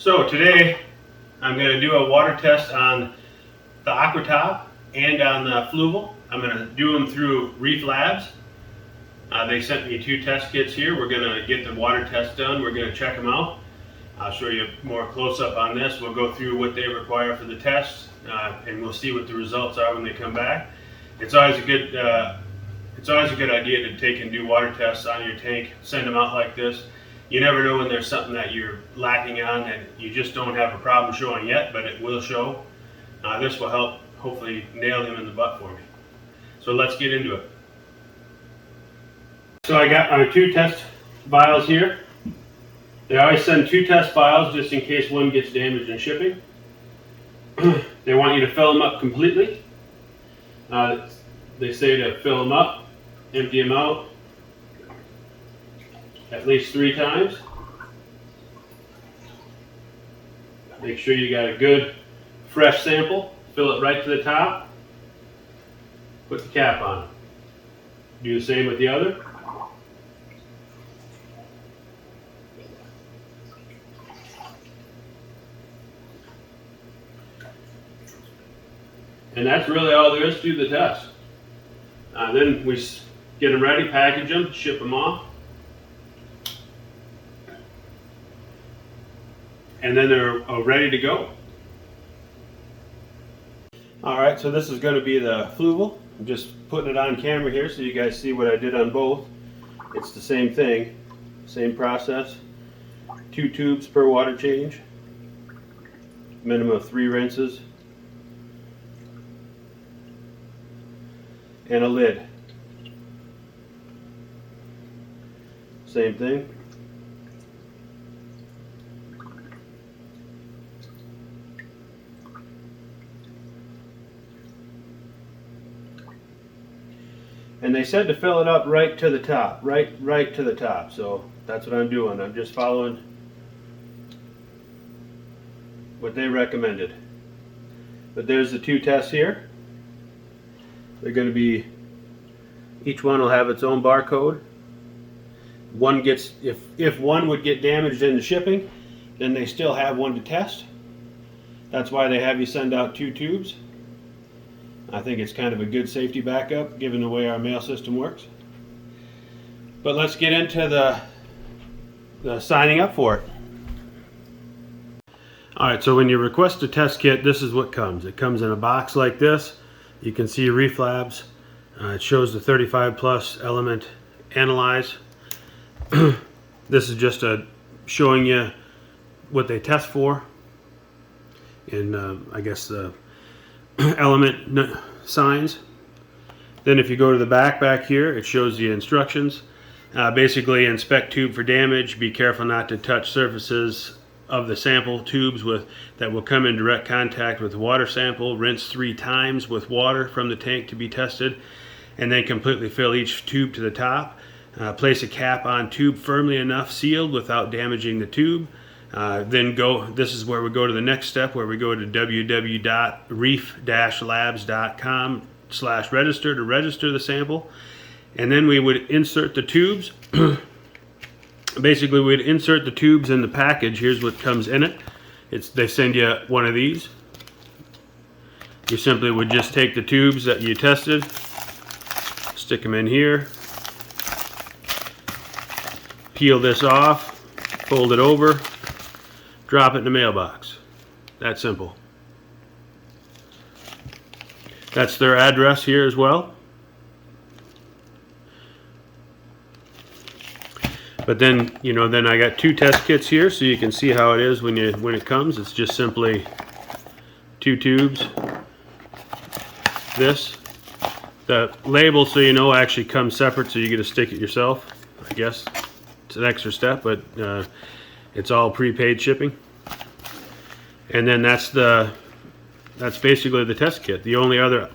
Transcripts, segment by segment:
So today I'm going to do a water test on the Aquatop and on the FLUVAL. I'm going to do them through REEF Labs. They sent me 2 test kits here. We're going to get the water test done. We're going to check them out. I'll show you more close-up on this. We'll go through what they require for the test, and we'll see what the results are when they come back. It's always a good idea to take and do water tests on your tank. Send them out like this. You never know when there's something that you're lacking on that you just don't have a problem showing yet, but it will show. This will help hopefully nail him in the butt for me. So let's get into it. So I got our 2 test vials here. They always send 2 test vials just in case one gets damaged in shipping. They want you to fill them up completely. They say to fill them up, empty them out at least 3 times. Make sure you got a good fresh sample. Fill it right to the top. Put the cap on it. Do the same with the other. And that's really all there is to the test. Then we get them ready, package them, ship them off. And then they're ready to go. Alright, so this is going to be the FLUVAL. I'm just putting it on camera here so you guys see what I did on both. It's the same thing, same process. 2 tubes per water change. Minimum of 3 rinses. And a lid. Same thing. And they said to fill it up right to the top, right to the top. So that's what I'm doing. I'm just following what they recommended. But there's the 2 tests here. They're going to be, each one will have its own barcode. One gets, if one would get damaged in the shipping, then they still have one to test. That's why they have you send out 2 tubes. I think it's kind of a good safety backup given the way our mail system works. But let's get into the signing up for it. Alright, so when you request a test kit, this is what comes. It comes in a box like this. You can see REEF Labs. It shows the 35 plus element analyze. This is just showing you what they test for, and I guess the element signs. Then if you go to the back here, it shows the instructions. Basically, inspect tube for damage. Be careful not to touch surfaces of the sample tubes that will come in direct contact with the water sample. Rinse 3 times with water from the tank to be tested, and then completely fill each tube to the top. Place a cap on tube firmly enough sealed without damaging the tube. This is where we go to the next step, where we go to www.reef-labs.com/register to register the sample. And then we would insert the tubes. Basically, we'd insert the tubes in the package. Here's what comes in it. They send you one of these. You simply would just take the tubes that you tested, stick them in here, peel this off, fold it over, drop it in the mailbox. That simple. That's their address here as well. But then, then I got 2 test kits here, so you can see how it is when it comes. It's just simply 2 tubes. The label, so you know, actually comes separate, so you get to stick it yourself. I guess it's an extra step, but it's all prepaid shipping. And then that's basically the test kit. The only other,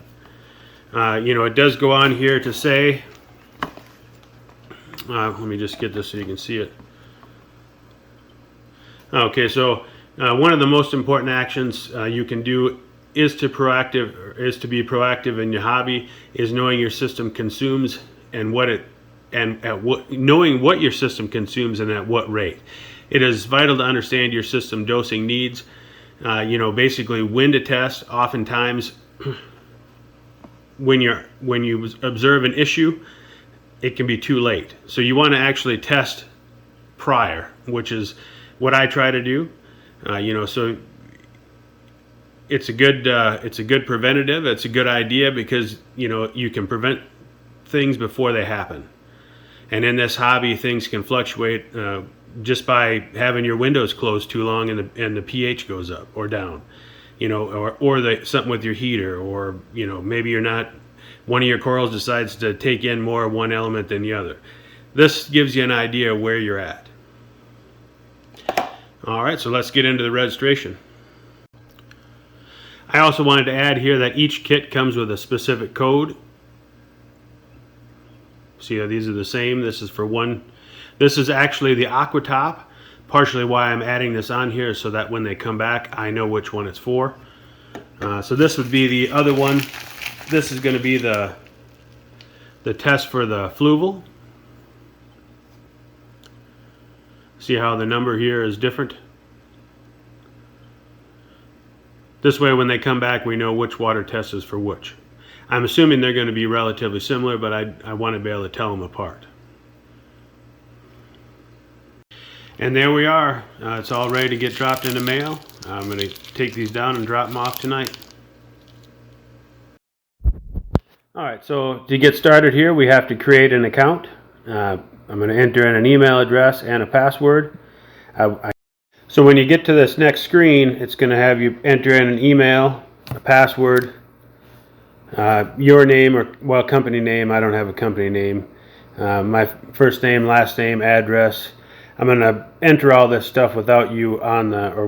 it does go on here to say. Let me just get this so you can see it. Okay, so one of the most important actions you can do is to be proactive in your hobby, is knowing your system consumes and knowing what your system consumes and at what rate. It is vital to understand your system dosing needs. You know, basically when to test. Oftentimes when you observe an issue, it can be too late. So you want to actually test prior, which is what I try to do. You know, so it's a good preventative. It's a good idea because, you know, you can prevent things before they happen. And in this hobby, things can fluctuate just by having your windows closed too long, and the pH goes up or down, you know, or something with your heater, or, you know, maybe one of your corals decides to take in more of one element than the other. This gives you an idea of where you're at. All right, so let's get into the registration. I also wanted to add here that each kit comes with a specific code. See how these are the same? This is for one. This is actually the Aquatop. Partially why I'm adding this on here, so that when they come back, I know which one it's for. So this would be the other one. This is going to be the test for the FLUVAL. See how the number here is different? This way when they come back, we know which water test is for which. I'm assuming they're going to be relatively similar, but I want to be able to tell them apart. And there we are. It's all ready to get dropped in the mail. I'm going to take these down and drop them off tonight. Alright, so to get started here, we have to create an account. I'm going to enter in an email address and a password. So when you get to this next screen, it's going to have you enter in an email, a password, your name, or, well, company name. I don't have a company name. My first name, last name, address. I'm going to enter all this stuff without you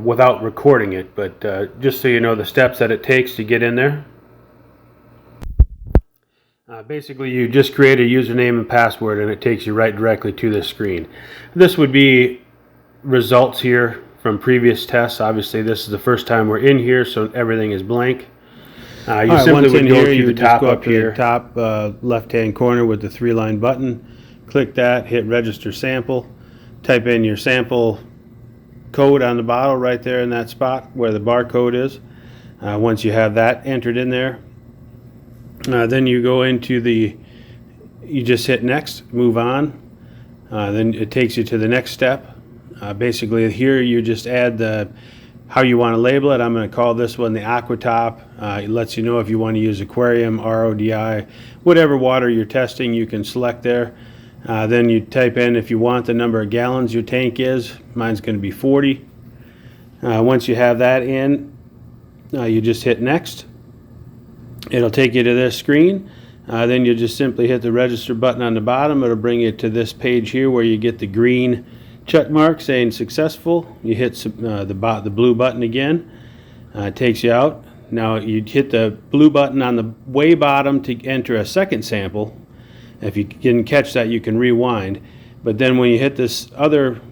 without recording it, but just so you know the steps that it takes to get in there. Basically, you just create a username and password, and it takes you right directly to this screen. This would be results here from previous tests. Obviously, this is the first time we're in here, so everything is blank. You simply would go to the top up here, top left-hand corner with the 3-line button. Click that, hit register sample, type in your sample code on the bottle right there in that spot where the barcode is. Once you have that entered in there, then you go into you just hit next, move on. Then it takes you to the next step. Basically here you just add how you want to label it. I'm going to call this one the Aquatop. It lets you know if you want to use aquarium, RODI, whatever water you're testing, you can select there. Then you type in if you want the number of gallons your tank is. Mine's going to be 40. Once you have that in, you just hit next. It'll take you to this screen. Then you just simply hit the register button on the bottom. It'll bring you to this page here where you get the green check mark saying successful. You hit the blue button again. It takes you out. Now you hit the blue button on the way bottom to enter a second sample. If you didn't catch that, you can rewind. But then when you hit this other,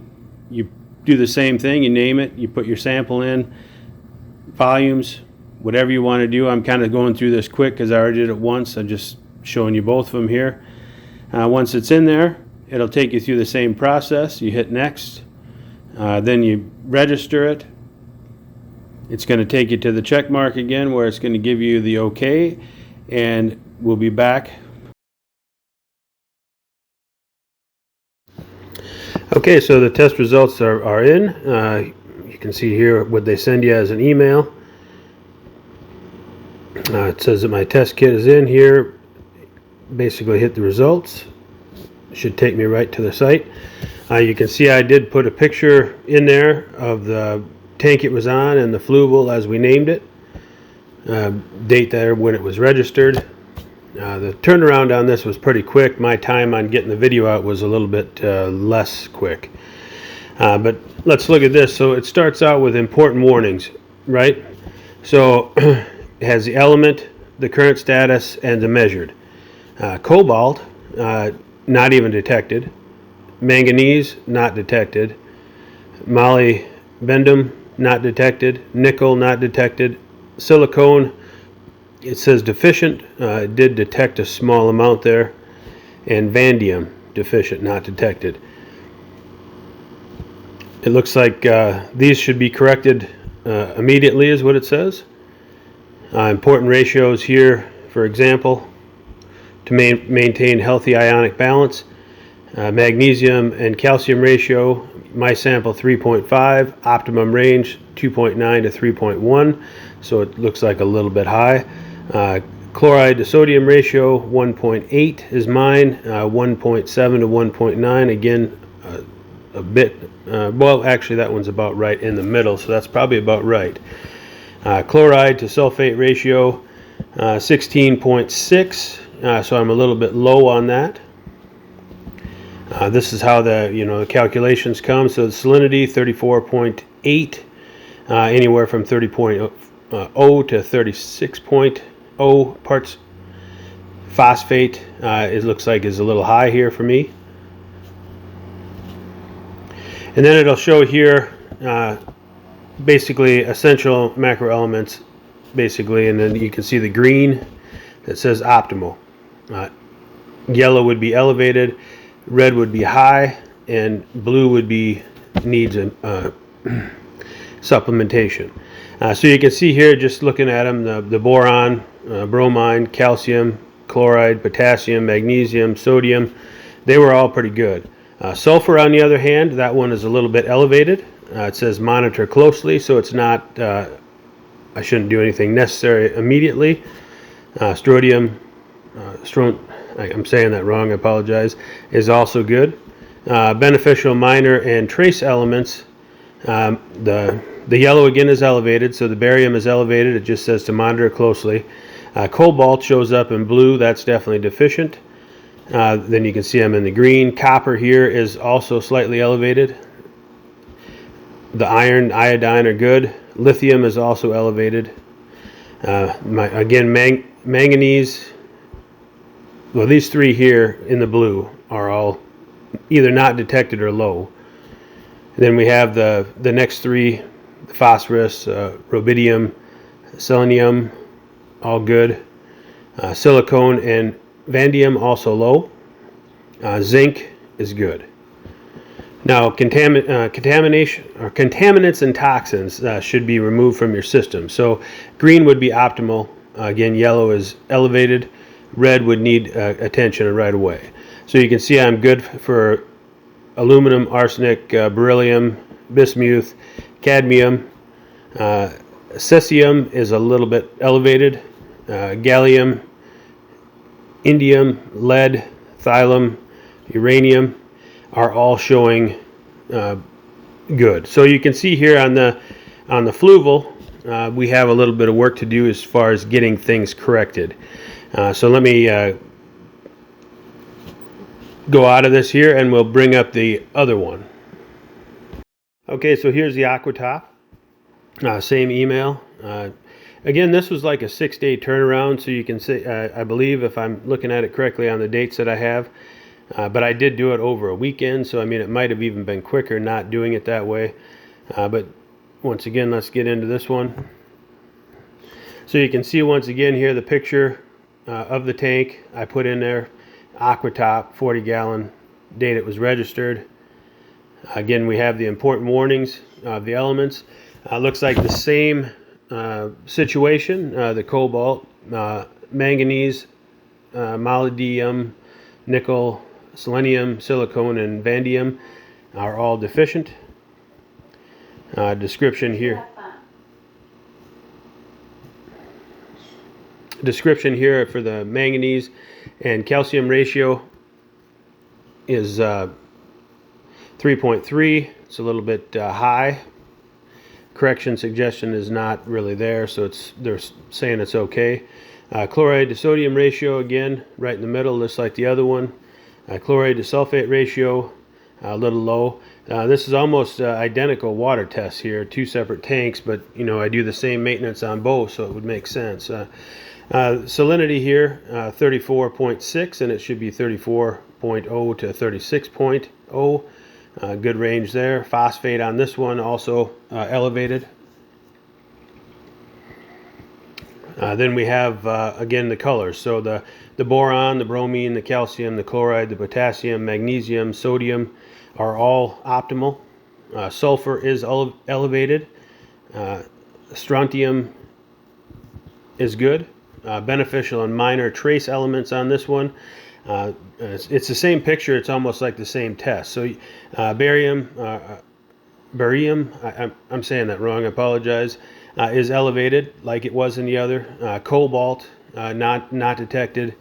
you do the same thing. You name it. You put your sample in, volumes, whatever you want to do. I'm kind of going through this quick because I already did it once. I'm just showing you both of them here. Once it's in there, it'll take you through the same process. You hit next, then you register it. It's going to take you to the check mark again where it's going to give you the OK, and we'll be back. Okay, so the test results are in. You can see here what they send you as an email. It says that my test kit is in here. Basically hit the results. It should take me right to the site. You can see I did put a picture in there of the tank it was on and the FLUVAL as we named it. Date there when it was registered. The turnaround on this was pretty quick. My time on getting the video out was a little bit less quick. But let's look at this. So it starts out with important warnings, right? So it has the element, the current status, and the measured. Cobalt, not even detected. Manganese, not detected. Molybdenum, not detected. Nickel, not detected. Silicone, it says deficient. It did detect a small amount there. And vanadium, deficient, not detected. It looks like these should be corrected immediately is what it says. Important ratios here, for example, to maintain healthy ionic balance. Magnesium and calcium ratio, my sample 3.5, optimum range 2.9 to 3.1, so it looks like a little bit high. Chloride to sodium ratio 1.8 is mine, 1.7 to 1.9, again a bit, well actually that one's about right in the middle, so that's probably about right. Chloride to sulfate ratio 16.6, so I'm a little bit low on that. This is how the calculations come. So the salinity 34.8, anywhere from 30.0 to 36.0 parts. Phosphate it looks like is a little high here for me. And then it'll show here basically essential macro elements, basically, and then you can see the green that says optimal. Yellow would be elevated, red would be high, and blue would be needs supplementation. So you can see here, just looking at them, the boron, bromine, calcium, chloride, potassium, magnesium, sodium, they were all pretty good. Sulfur, on the other hand, that one is a little bit elevated. It says monitor closely, so it's not, I shouldn't do anything necessary immediately. Strontium, I'm saying that wrong, I apologize, is also good. Beneficial minor and trace elements, the yellow again is elevated, so the barium is elevated, it just says to monitor closely. Cobalt shows up in blue, that's definitely deficient. Then you can see I'm in the green. Copper here is also slightly elevated. The iron, iodine are good. Lithium is also elevated. Manganese, well, these three here in the blue are all either not detected or low. And then we have the next three, the phosphorus, rubidium, selenium, all good. Silicone and vanadium also low. Zinc is good. Now, contamination or contaminants and toxins should be removed from your system. So green would be optimal. Again, yellow is elevated. Red would need attention right away. So you can see I'm good for aluminum, arsenic, beryllium, bismuth, cadmium. Cesium is a little bit elevated. Gallium, indium, lead, thallium, uranium are all showing good. So you can see here on the FLUVAL, we have a little bit of work to do as far as getting things corrected. So let me go out of this here and we'll bring up the other one. Okay, so here's the Aquatop. Same email. Again, this was like a 6-day turnaround, so you can see, I believe, if I'm looking at it correctly on the dates that I have, but I did do it over a weekend, so I mean it might have even been quicker not doing it that way. But once again, let's get into this one. So you can see once again here the picture of the tank. I put in there Aquatop, 40-gallon, date it was registered. Again, we have the important warnings of the elements. Looks like the same situation. The cobalt, manganese, molybdenum, nickel, selenium, silicone, and vanadium are all deficient. Description here. Description here for the manganese and calcium ratio is 3.3. It's a little bit high. Correction suggestion is not really there, so they're saying it's okay. Chloride to sodium ratio, again, right in the middle, just like the other one. Chloride to sulfate ratio, a little low. This is almost identical water tests here, two separate tanks, but I do the same maintenance on both, so it would make sense. Salinity here, 34.6, and it should be 34.0 to 36.0. Good range there. Phosphate on this one also elevated. Then we have again the colors. So the boron, the bromine, the calcium, the chloride, the potassium, magnesium, sodium are all optimal. Sulfur is elevated. Strontium is good. Beneficial and minor trace elements on this one. It's the same picture. It's almost like the same test. So barium, I'm saying that wrong, I apologize, is elevated like it was in the other. Cobalt, not detected.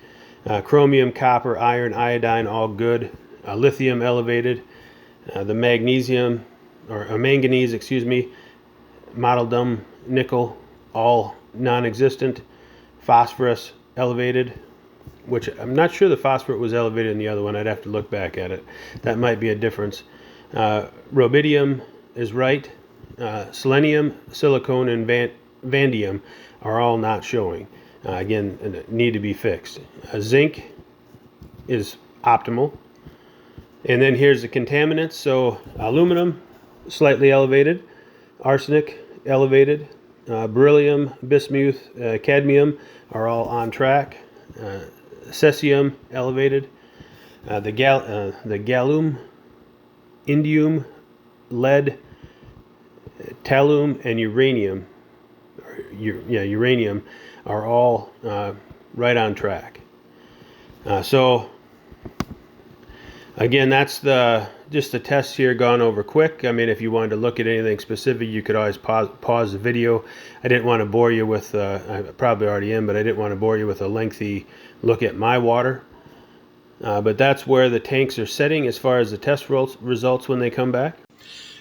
Chromium, copper, iron, iodine, all good. Lithium elevated. The magnesium, or manganese, excuse me, molybdenum, nickel, all non-existent. Phosphorus elevated, which I'm not sure the phosphorus was elevated in the other one. I'd have to look back at it. That might be a difference. Rubidium is right. Selenium, silicone, and vanadium are all not showing. Again, need to be fixed. Zinc is optimal. And then here's the contaminants. So aluminum, slightly elevated. Arsenic, elevated. Beryllium, bismuth, cadmium are all on track. Cesium, elevated. The gallium, indium, lead, thallium, and uranium, uranium are all right on track. So again, that's just the test here gone over quick. I mean, if you wanted to look at anything specific, you could always pause the video. I didn't want to bore you with, I probably already am, but I didn't want to bore you with a lengthy look at my water. But that's where the tanks are setting as far as the test results when they come back.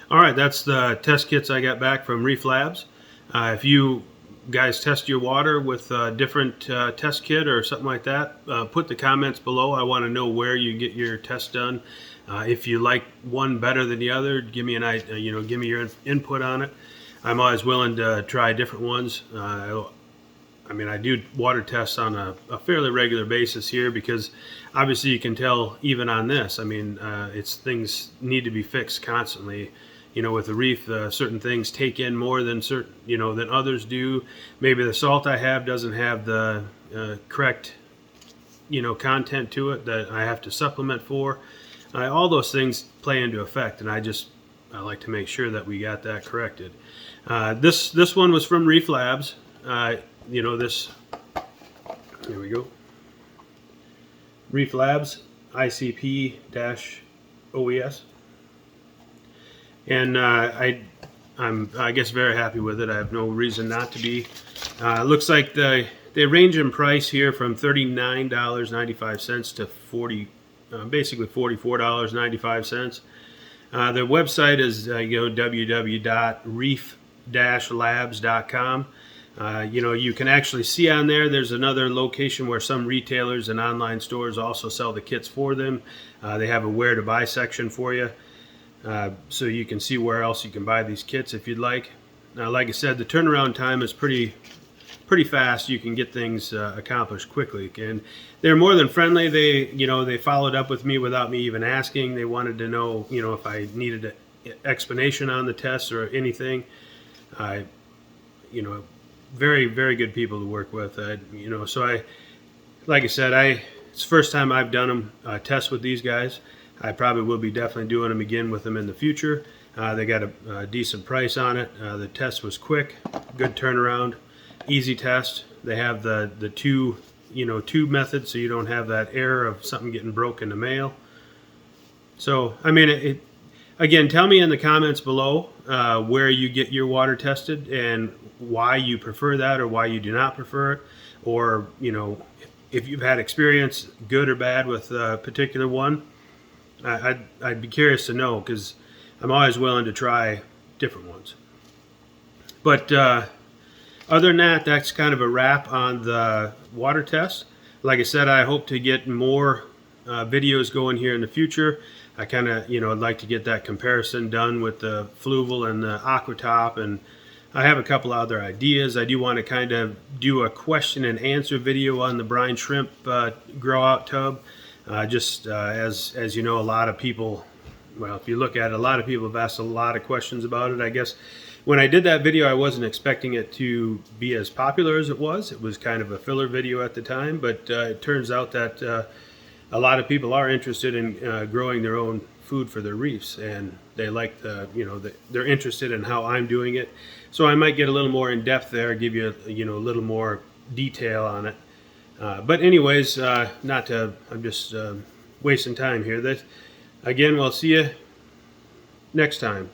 All right, that's the test kits I got back from Reef Labs. If you guys test your water with a different test kit or something like that, put the comments below. I want to know where you get your test done. If you like one better than the other, give me give me your input on it. I'm always willing to try different ones. I mean, I do water tests on a fairly regular basis here because obviously you can tell even on this. I mean, things need to be fixed constantly. You know, with the reef, certain things take in more than than others do. Maybe the salt I have doesn't have the correct, content to it that I have to supplement for. All those things play into effect, and I like to make sure that we got that corrected. This one was from Reef Labs. Here we go. Reef Labs ICP-OES. And I'm guess very happy with it. I have no reason not to be. Looks like they range in price here from $39.95 to basically $44.95. The website is www.reef-labs.com. You can actually see on there's another location where some retailers and online stores also sell the kits for them. They have a where to buy section for you. So you can see where else you can buy these kits if you'd like. Now, like I said, the turnaround time is pretty fast. You can get things accomplished quickly, and they're more than friendly. They followed up with me without me even asking. They wanted to know, if I needed an explanation on the test or anything. Very, very good people to work with. So like I said, it's the first time I've done a test with these guys. I probably will be definitely doing them again with them in the future. They got a decent price on it. The test was quick, good turnaround, easy test. They have the tube method, so you don't have that error of something getting broke in the mail. So, I mean, again, tell me in the comments below where you get your water tested and why you prefer that or why you do not prefer it, or if you've had experience, good or bad, with a particular one. I'd be curious to know, because I'm always willing to try different ones. But other than that, that's kind of a wrap on the water test. Like I said, I hope to get more videos going here in the future. I kind of, I'd like to get that comparison done with the FLUVAL and the Aquatop, and I have a couple other ideas. I do want to kind of do a question and answer video on the brine shrimp grow out tub. As you know, a lot of people, well, if you look at it, a lot of people have asked a lot of questions about it. I guess when I did that video, I wasn't expecting it to be as popular as it was. It was kind of a filler video at the time, but it turns out that a lot of people are interested in growing their own food for their reefs, and they like the, you know, they're interested in how I'm doing it. So I might get a little more in depth there, give you a little more detail on it. But anyways, I'm just wasting time here. Again, we'll see you next time.